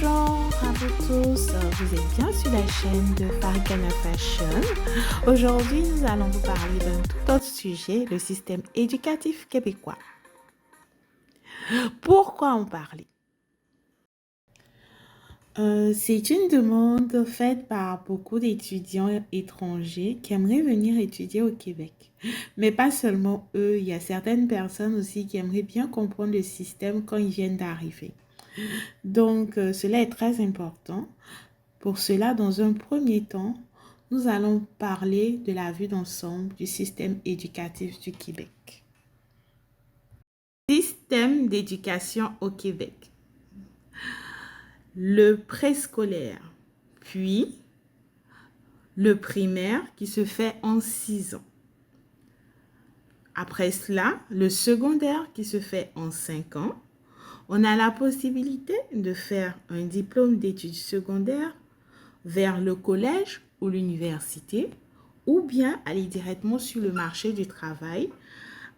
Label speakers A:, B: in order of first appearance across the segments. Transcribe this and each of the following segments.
A: Bonjour à vous tous, vous êtes bien sur la chaîne de Farikana Fashion. Aujourd'hui, nous allons vous parler d'un tout autre sujet, le système éducatif québécois. Pourquoi en parler? C'est une demande faite par beaucoup d'étudiants étrangers qui aimeraient venir étudier au Québec. Mais pas seulement eux, il y a certaines personnes aussi qui aimeraient bien comprendre le système quand ils viennent d'arriver. Donc, cela est très important. Pour cela, dans un premier temps, nous allons parler de la vue d'ensemble du système éducatif du Québec. Système d'éducation au Québec. Le préscolaire, puis le primaire qui se fait en 6 ans. Après cela, le secondaire qui se fait en 5 ans. On a la possibilité de faire un diplôme d'études secondaires vers le collège ou l'université, ou bien aller directement sur le marché du travail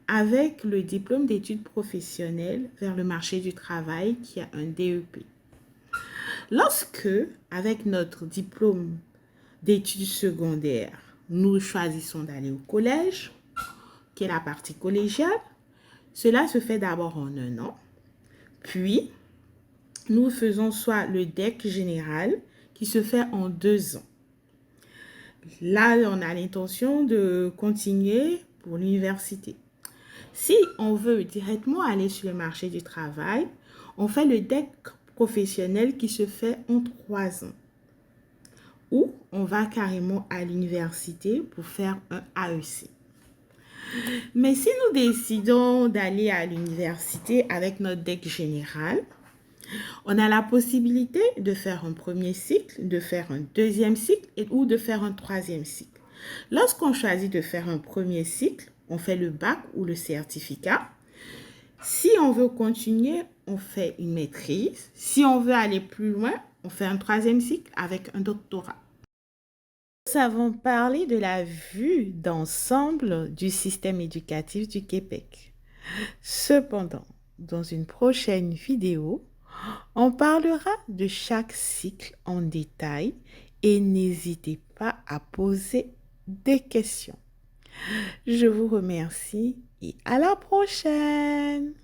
A: avec le diplôme d'études professionnelles vers le marché du travail qui a un DEP. Lorsque, avec notre diplôme d'études secondaires, nous choisissons d'aller au collège, qui est la partie collégiale, cela se fait d'abord en 1 an, puis nous faisons soit le DEC général qui se fait en 2 ans. Là, on a l'intention de continuer pour l'université. Si on veut directement aller sur le marché du travail, on fait le DEC professionnel qui se fait en 3 ans. Ou on va carrément à l'université pour faire un AEC. Mais si nous décidons d'aller à l'université avec notre DEC général, on a la possibilité de faire un premier cycle, de faire un deuxième cycle ou de faire un troisième cycle. Lorsqu'on choisit de faire un premier cycle, on fait le bac ou le certificat. Si on veut continuer, on fait une maîtrise. Si on veut aller plus loin, on fait un troisième cycle avec un doctorat. Nous avons parlé de la vue d'ensemble du système éducatif du Québec. Cependant, dans une prochaine vidéo, on parlera de chaque cycle en détail et n'hésitez pas à poser des questions. Je vous remercie et à la prochaine!